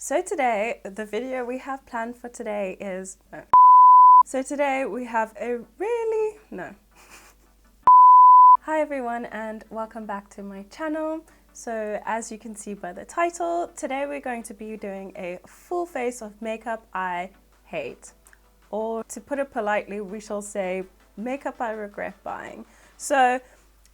So today, the video we have planned for today is... No. So today we have a really... No. Hi everyone and welcome back to my channel. So as you can see by the title, today we're going to be doing a full face of makeup I hate. Or to put it politely, we shall say makeup I regret buying. So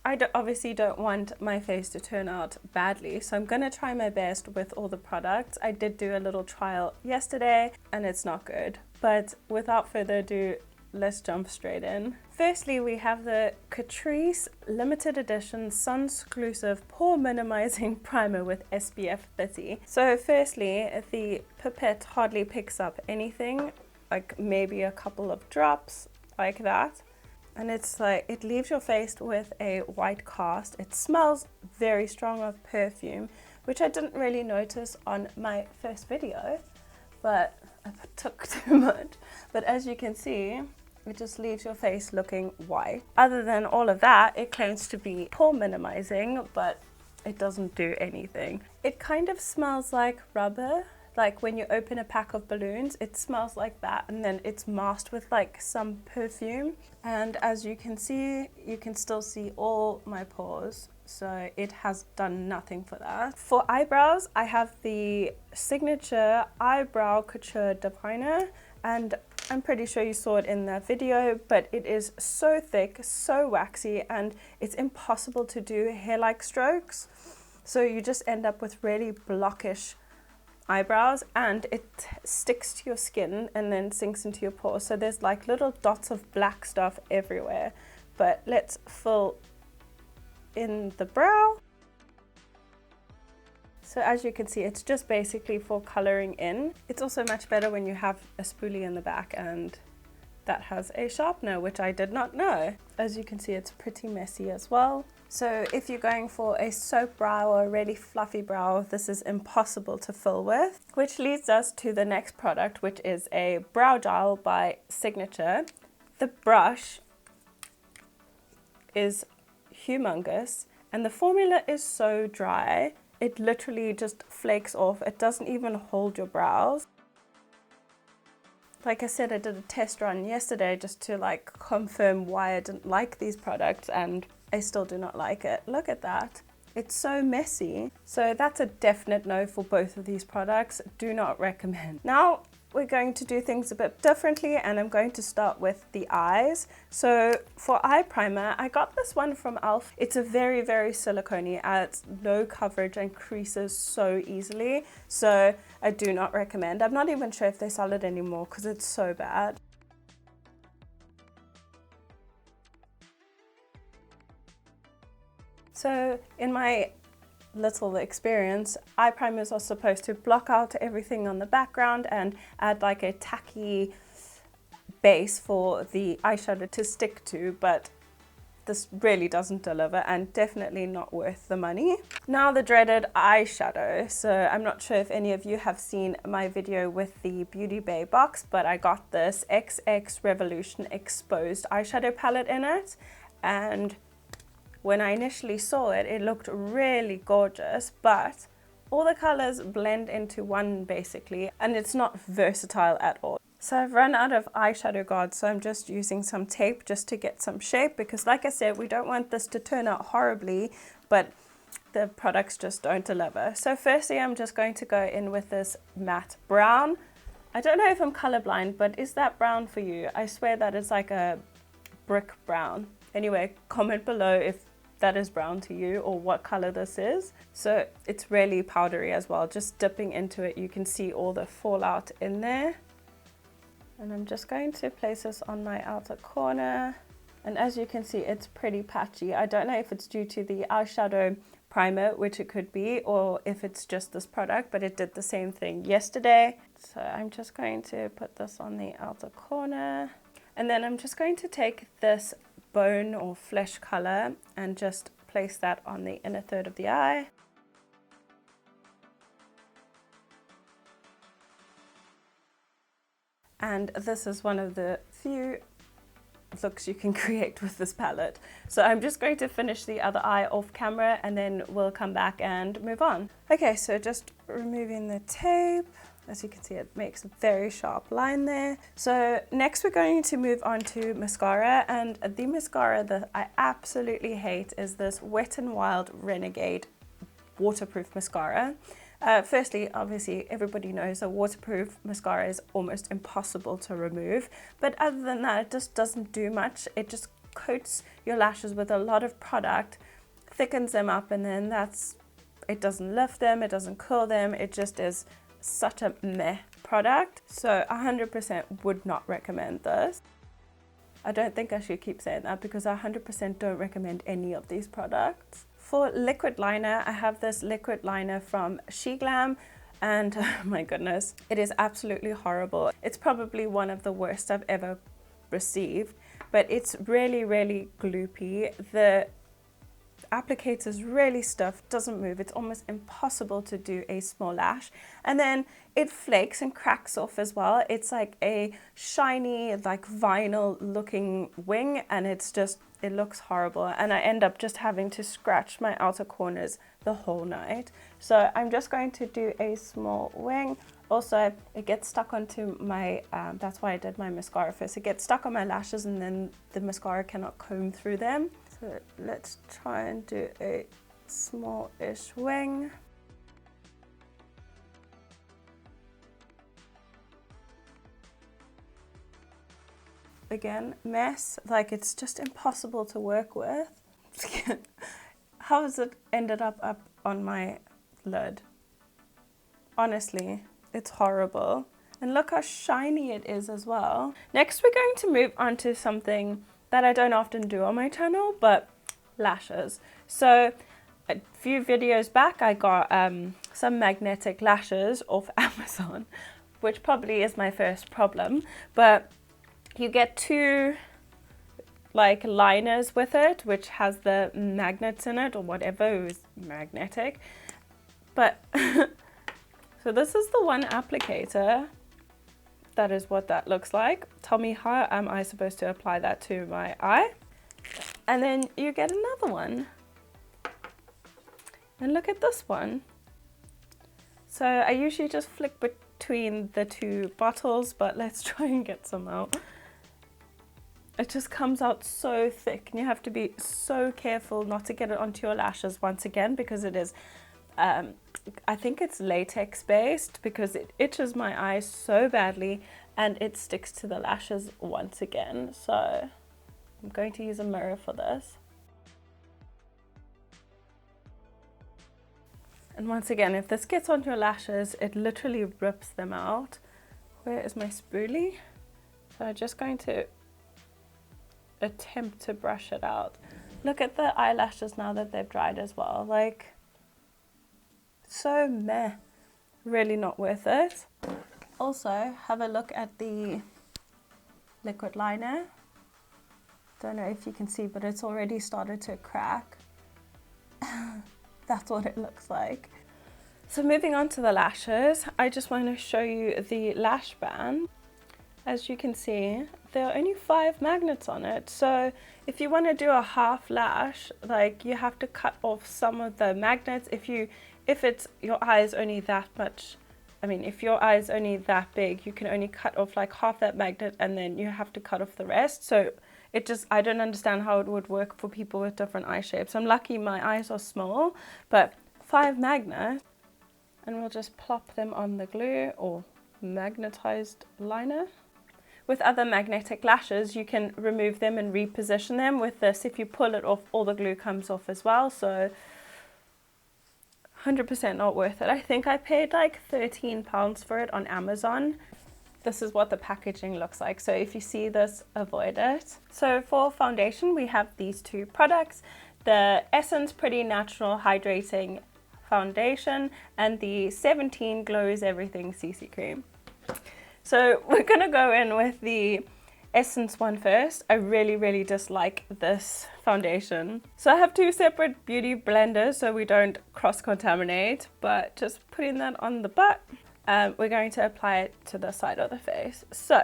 I obviously don't want my face to turn out badly, so I'm going to try my best with all the products. I did do a little trial yesterday and it's not good. But without further ado, let's jump straight in. Firstly, we have the Catrice limited edition sun-exclusive pore minimizing primer with SPF 30. So firstly, the pipette hardly picks up anything, like maybe a couple of drops like that. And it's like, it leaves your face with a white cast. It smells very strong of perfume, which I didn't really notice on my first video, but I took too much. But as you can see, it just leaves your face looking white. Other than all of that, it claims to be pore minimizing, but it doesn't do anything. It kind of smells like rubber. Like when you open a pack of balloons, it smells like that, and then it's masked with like some perfume. And as you can see, you can still see all my pores, so it has done nothing for that. For eyebrows, I have the Signature Eyebrow Couture Definer, and I'm pretty sure you saw it in that video, but it is so thick, so waxy, and it's impossible to do hair-like strokes. So you just end up with really blockish eyebrows, and it sticks to your skin and then sinks into your pores. So there's like little dots of black stuff everywhere. But let's fill in the brow. So as you can see, it's just basically for coloring in. It's also much better when you have a spoolie in the back and that has a sharpener, which I did not know. As you can see, it's pretty messy as well. So if you're going for a soap brow or a really fluffy brow, this is impossible to fill with. Which leads us to the next product, which is a brow gel by Signature. The brush is humongous and the formula is so dry. It literally just flakes off. It doesn't even hold your brows. Like I said, I did a test run yesterday just to like confirm why I didn't like these products, and I still do not like it. Look at that. It's so messy. So that's a definite no for both of these products. Do not recommend. Now we're going to do things a bit differently, and I'm going to start with the eyes. So for eye primer, I got this one from e.l.f. It's a very, very silicone-y, adds low coverage and creases so easily. So I do not recommend. I'm not even sure if they sell it anymore because it's so bad. So in my little experience, eye primers are supposed to block out everything on the background and add like a tacky base for the eyeshadow to stick to, but this really doesn't deliver and definitely not worth the money. Now the dreaded eyeshadow. So I'm not sure if any of you have seen my video with the Beauty Bay box, but I got this XX Revolution Exposed eyeshadow palette in it, and when I initially saw it, it looked really gorgeous, but all the colors blend into one basically, and it's not versatile at all. So I've run out of eyeshadow guards, so I'm just using some tape just to get some shape, because like I said, we don't want this to turn out horribly, but the products just don't deliver. So firstly, I'm just going to go in with this matte brown. I don't know if I'm colorblind, but is that brown for you? I swear that it's like a brick brown. Anyway, comment below if that is brown to you or what color this is. So it's really powdery as well. Just dipping into it, you can see all the fallout in there. And I'm just going to place this on my outer corner. And as you can see, it's pretty patchy. I don't know if it's due to the eyeshadow primer, which it could be, or if it's just this product, but it did the same thing yesterday. So I'm just going to put this on the outer corner. And then I'm just going to take this bone or flesh color and just place that on the inner third of the eye. And this is one of the few looks you can create with this palette. So I'm just going to finish the other eye off camera and then we'll come back and move on. Okay, so just removing the tape. As you can see, it makes a very sharp line there. So next we're going to move on to mascara, and the mascara that I absolutely hate is this Wet n Wild Renegade waterproof mascara. Firstly, obviously everybody knows that waterproof mascara is almost impossible to remove, but other than that, it just doesn't do much. It just coats your lashes with a lot of product, thickens them up, and then it doesn't lift them, it doesn't curl them, it just is such a meh product. So 100% would not recommend this. I don't think I should keep saying that because I 100% don't recommend any of these products. For liquid liner, I have this liquid liner from SheGlam, and oh my goodness, it is absolutely horrible. It's probably one of the worst I've ever received, but it's really, really gloopy. The applicator's really stiff, doesn't move. It's almost impossible to do a small lash, and then it flakes and cracks off as well. It's like a shiny, like vinyl looking wing, and it looks horrible, and I end up just having to scratch my outer corners the whole night. So I'm just going to do a small wing. Also, it gets stuck onto my, that's why I did my mascara first. It gets stuck on my lashes and then the mascara cannot comb through them. So let's try and do a small-ish wing. Again, mess, like it's just impossible to work with. How has it ended up on my lid? Honestly, it's horrible. And look how shiny it is as well. Next, we're going to move on to something that I don't often do on my channel, but lashes. So a few videos back, I got some magnetic lashes off Amazon, which probably is my first problem, but you get two like liners with it, which has the magnets in it or whatever is magnetic. But so this is the one applicator. That is what that looks like. Tell me, how am I supposed to apply that to my eye? And then you get another one. And look at this one. So I usually just flick between the two bottles, but let's try and get some out. It just comes out so thick, and you have to be so careful not to get it onto your lashes once again, because it is, I think it's latex based, because it itches my eyes so badly and it sticks to the lashes once again. So I'm going to use a mirror for this. And once again, if this gets onto your lashes, it literally rips them out. Where is my spoolie? So I'm just going to attempt to brush it out. Look at the eyelashes now that they've dried as well. Like, so meh. Really not worth it. Also, have a look at the liquid liner. Don't know if you can see, but it's already started to crack. That's what it looks like. So moving on to the lashes, I just want to show you the lash band. As you can see, there are only 5 magnets on it. So if you want to do a half lash, like, you have to cut off some of the magnets. If it's your eye is only that much, I mean, if your eye is only that big, you can only cut off like half that magnet, and then you have to cut off the rest. So I don't understand how it would work for people with different eye shapes. I'm lucky my eyes are small, but 5 magnets, and we'll just plop them on the glue or magnetized liner. With other magnetic lashes, you can remove them and reposition them. With this, if you pull it off, all the glue comes off as well. So 100% not worth it. I think I paid like £13 for it on Amazon. This is what the packaging looks like. So if you see this, avoid it. So for foundation, we have these 2 products. The Essence Pretty Natural Hydrating Foundation and the 17 Glows Everything CC Cream. So we're going to go in with the Essence one first. I really dislike this foundation. So I have 2 separate beauty blenders so we don't cross-contaminate, but just putting that on the butt. we're going to apply it to the side of the face. So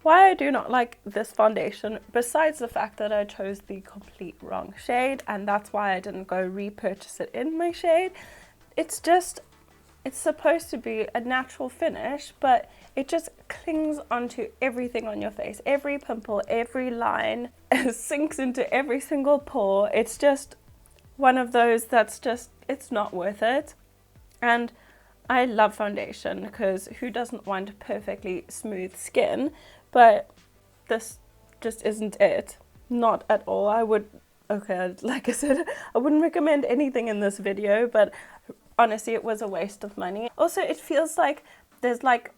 why I do not like this foundation, besides the fact that I chose the complete wrong shade, and that's why I didn't go repurchase it in my shade, it's supposed to be a natural finish, but it just clings onto everything on your face. Every pimple, every line sinks into every single pore. It's just one of those that's just, it's not worth it. And I love foundation because who doesn't want perfectly smooth skin? But this just isn't it. Not at all. Okay, like I said, I wouldn't recommend anything in this video, but honestly, it was a waste of money. Also, it feels like there's like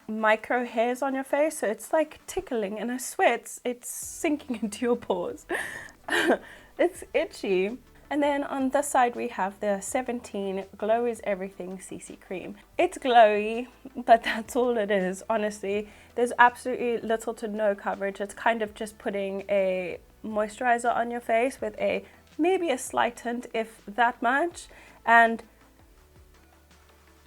micro hairs on your face, so it's like tickling, and I swear it's sinking into your pores. It's itchy. And then on this side we have the 17 Glow is Everything CC cream. It's glowy, but that's all it is, honestly. There's absolutely little to no coverage. It's kind of just putting a moisturizer on your face with maybe a slight tint, if that much. And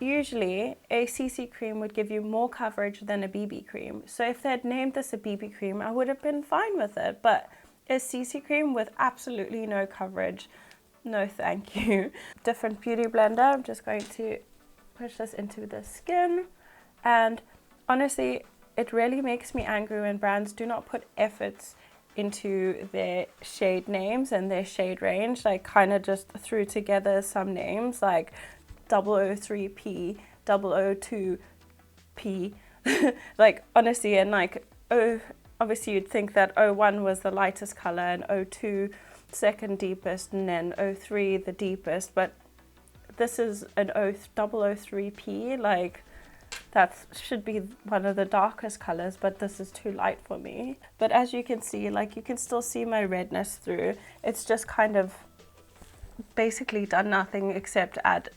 usually a CC cream would give you more coverage than a BB cream. So if they'd named this a BB cream, I would have been fine with it. But a CC cream with absolutely no coverage, no thank you. Different beauty blender. I'm just going to push this into the skin. And honestly, it really makes me angry when brands do not put efforts into their shade names and their shade range. Like kind of just threw together some names like 003P, 002P. Like honestly, and like, obviously you'd think that 01 was the lightest color and 02 second deepest, and then 03 the deepest, but this is an 003P. Like that should be one of the darkest colors, but this is too light for me. But as you can see, like you can still see my redness through. It's just kind of basically done nothing except add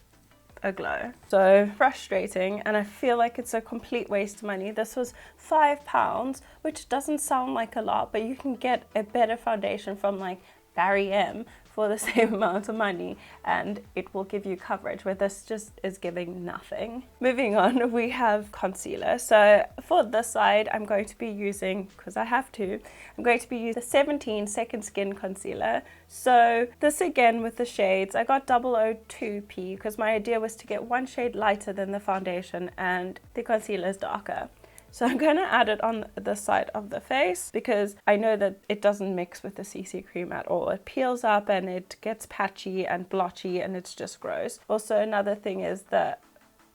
a glow. So frustrating, and I feel like it's a complete waste of money. This was £5, which doesn't sound like a lot, but you can get a better foundation from like Barry M for the same amount of money, and it will give you coverage, where this just is giving nothing. Moving on, we have concealer. So for this side, I'm going to be using, because I have to, I'm going to be using the 17 Second Skin Concealer. So this again with the shades, I got 002P because my idea was to get one shade lighter than the foundation and the concealer is darker. So I'm going to add it on the side of the face because I know that it doesn't mix with the CC cream at all. It peels up and it gets patchy and blotchy and it's just gross. Also, another thing is the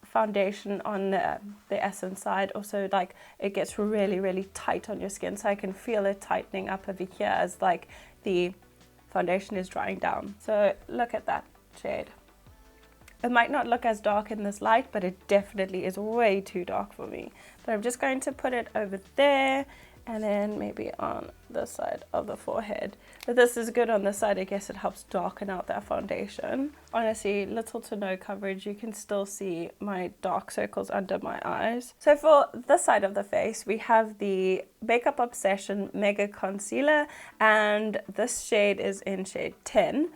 foundation on the Essence side, also like it gets really, really tight on your skin. So I can feel it tightening up over here as like the foundation is drying down. So look at that shade. It might not look as dark in this light, but it definitely is way too dark for me. But I'm just going to put it over there and then maybe on the side of the forehead. But this is good on this side. I guess it helps darken out that foundation. Honestly, little to no coverage. You can still see my dark circles under my eyes. So for this side of the face, we have the Makeup Obsession Mega Concealer, and this shade is in shade 10.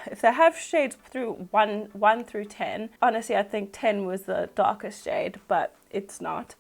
If they have shades through 1 through 10, honestly I think 10 was the darkest shade, but it's not.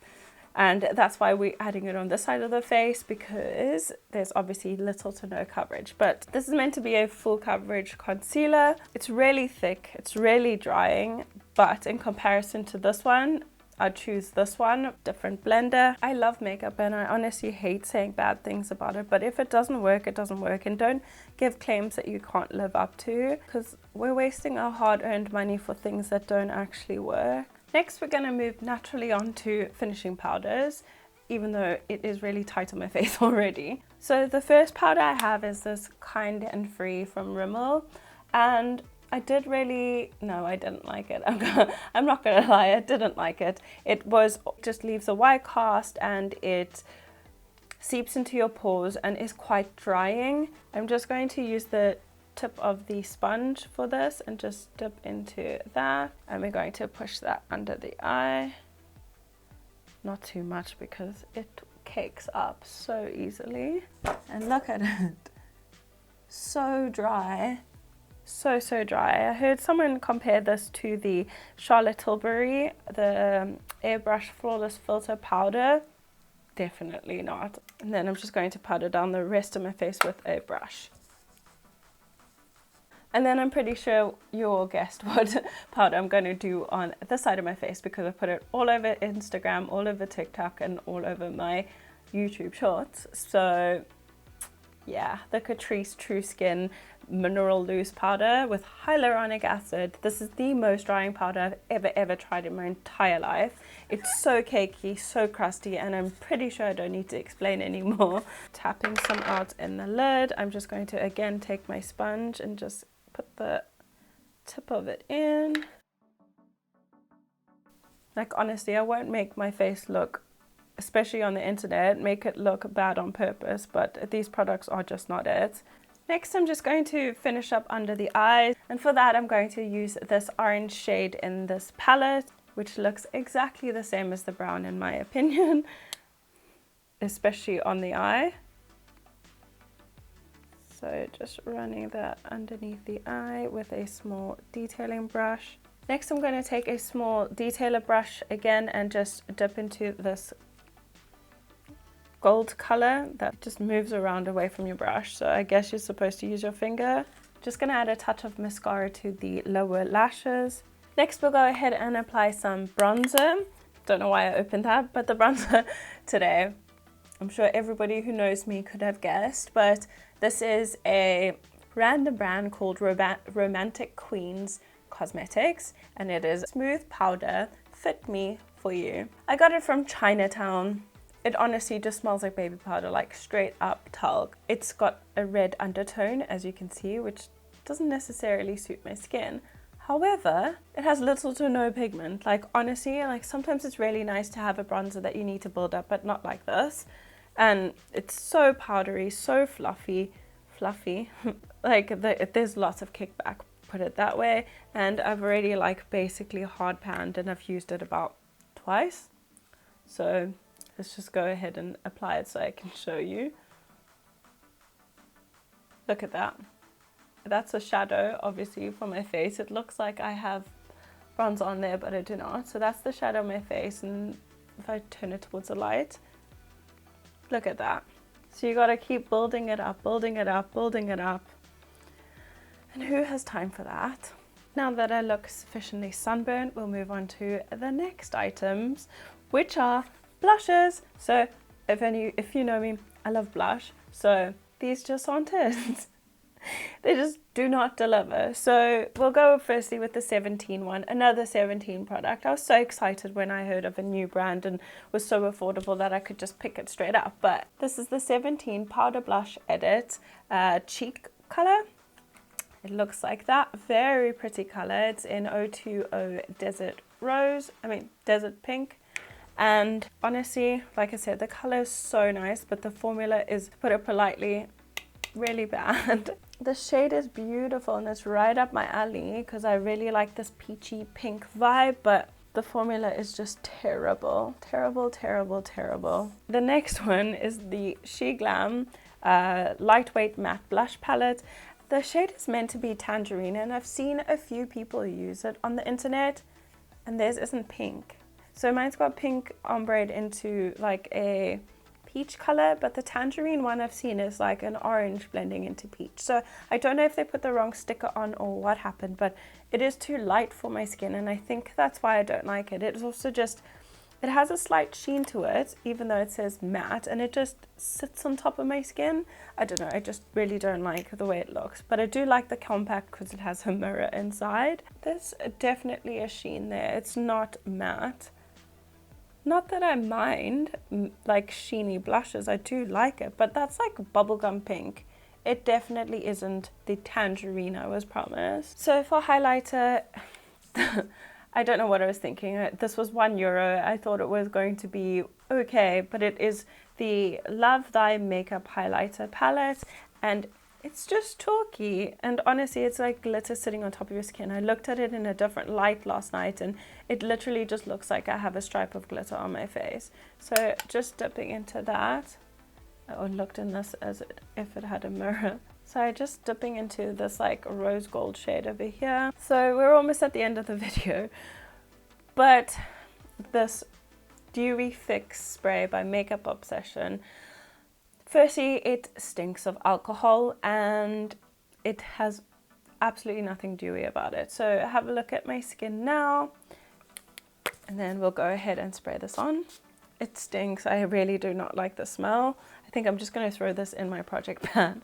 And that's why we're adding it on this side of the face, because there's obviously little to no coverage. But this is meant to be a full coverage concealer. It's really thick, it's really drying, but in comparison to this one, I'd choose this one, different blender. I love makeup and I honestly hate saying bad things about it, but if it doesn't work, it doesn't work. And don't give claims that you can't live up to, because we're wasting our hard-earned money for things that don't actually work. Next, we're going to move naturally on to finishing powders, even though it is really tight on my face already. So the first powder I have is this Kind and Free from Rimmel, and I didn't like it. I'm not gonna lie, I didn't like it. It just leaves a white cast and it seeps into your pores and is quite drying. I'm just going to use the tip of the sponge for this and just dip into that. And we're going to push that under the eye. Not too much because it cakes up so easily. And look at it. So dry. so dry. I heard someone compare this to the Charlotte Tilbury, the Airbrush Flawless Filter Powder. Definitely not. And then I'm just going to powder down the rest of my face with a brush. And then I'm pretty sure you all guessed what powder I'm going to do on the side of my face, because I put it all over Instagram, all over TikTok, and all over my YouTube shorts. So yeah, the Catrice True Skin Mineral Loose Powder with hyaluronic acid. This is the most drying powder I've ever tried in my entire life. It's so cakey, so crusty, and I'm pretty sure I don't need to explain anymore. Tapping some out in the lid. I'm just going to again take my sponge and just put the tip of it in. Like, honestly, I won't make my face look, especially on the internet, make it look bad on purpose, but these products are just not it. Next, I'm just going to finish up under the eyes, and for that I'm going to use this orange shade in this palette, which looks exactly the same as the brown in my opinion, especially on the eye. So just running that underneath the eye with a small detailing brush. Next, I'm going to take a small detailer brush again and just dip into this gold color that just moves around away from your brush. So I guess you're supposed to use your finger. Just going to add a touch of mascara to the lower lashes. Next, we'll go ahead and apply some bronzer. Don't know why I opened that, but the bronzer today, I'm sure everybody who knows me could have guessed, but this is a random brand called Romantic Queens Cosmetics, and it is smooth powder, fit me for you. I got it from Chinatown. It honestly just smells like baby powder, like straight up talc. It's got a red undertone, as you can see, which doesn't necessarily suit my skin. However, it has little to no pigment. Like, honestly, like sometimes it's really nice to have a bronzer that you need to build up, but not like this. And it's so powdery, so fluffy. Like there's lots of kickback, put it that way. And I've already like basically hard panned, and I've used it about twice. So let's just go ahead and apply it so I can show you. Look at that. That's a shadow, obviously, for my face. It looks like I have bronzer on there, but I do not. So that's the shadow of my face, and if I turn it towards the light, look at that. So you gotta keep building it up, building it up, building it up. And who has time for that? Now that I look sufficiently sunburned, we'll move on to the next items, which are blushes. So if you know me, I love blush. So these just aren't it. They just do not deliver. So we'll go firstly with the 17 one, another 17 product. I was so excited when I heard of a new brand and was so affordable that I could just pick it straight up. But this is the 17 Powder Blush Edit Cheek color. It looks like that. Very pretty color. It's in 020 Desert Pink. And honestly, like I said, the color is so nice, but the formula is, to put it politely, really bad. The shade is beautiful and it's right up my alley because I really like this peachy pink vibe, but the formula is just terrible. Terrible. The next one is the She Glam Lightweight Matte Blush Palette. The shade is meant to be tangerine, and I've seen a few people use it on the internet, and theirs isn't pink. So mine's got pink ombre into like a peach color, but the tangerine one I've seen is like an orange blending into peach. So I don't know if they put the wrong sticker on or what happened, but it is too light for my skin, and I think that's why I don't like it. It's also just, it has a slight sheen to it, even though it says matte, and it just sits on top of my skin. I don't know, I just really don't like the way it looks, but I do like the compact because it has a mirror inside. There's definitely a sheen there. It's not matte. Not that I mind like sheeny blushes, I do like it, but that's like bubblegum pink. It definitely isn't the tangerine I was promised. So for highlighter, I don't know what I was thinking. This was €1. I thought it was going to be okay, but it is the Love Thy Makeup Highlighter Palette, and it's just chalky, and honestly it's like glitter sitting on top of your skin. I looked at it in a different light last night and it literally just looks like I have a stripe of glitter on my face. So just dipping into that, or looked in this as if it had a mirror. So I'm just dipping into this like rose gold shade over here. So we're almost at the end of the video, but this Dewy Fix spray by Makeup Obsession, firstly, it stinks of alcohol and it has absolutely nothing dewy about it. So have a look at my skin now, and then we'll go ahead and spray this on. It stinks. I really do not like the smell. I think I'm just going to throw this in my project pan.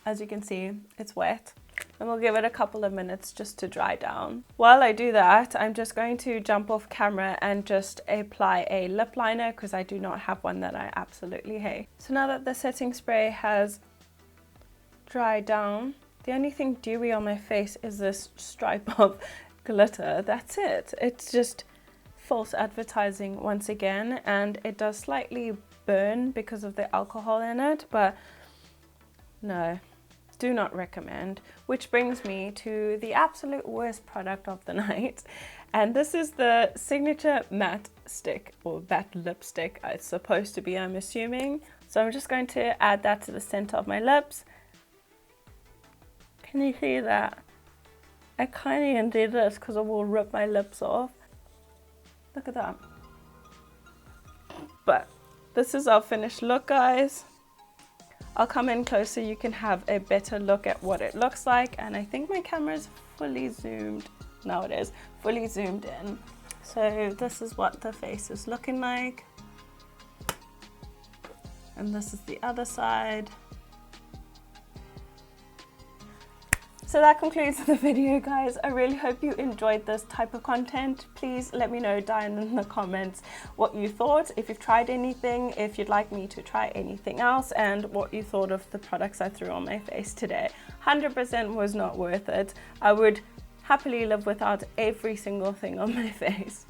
As you can see, it's wet. And we'll give it a couple of minutes just to dry down. While I do that, I'm just going to jump off camera and just apply a lip liner because I do not have one that I absolutely hate. So now that the setting spray has dried down, the only thing dewy on my face is this stripe of glitter. That's it. It's just false advertising once again, and it does slightly burn because of the alcohol in it, but no, do not recommend. Which brings me to the absolute worst product of the night, and this is the Signature Matte Stick, or Matte Lipstick it's supposed to be, I'm assuming. So I'm just going to add that to the center of my lips. Can you see that? I can't even do this because it will rip my lips off. Look at that. But this is our finished look, guys. I'll come in close so you can have a better look at what it looks like. And I think my camera is fully zoomed. Now it is fully zoomed in. So this is what the face is looking like. And this is the other side. So that concludes the video, guys. I really hope you enjoyed this type of content. Please let me know down in the comments what you thought, if you've tried anything, if you'd like me to try anything else, and what you thought of the products I threw on my face today. 100% was not worth it. I would happily live without every single thing on my face.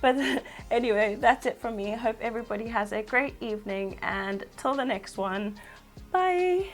But anyway, that's it from me. I hope everybody has a great evening, and till the next one, bye.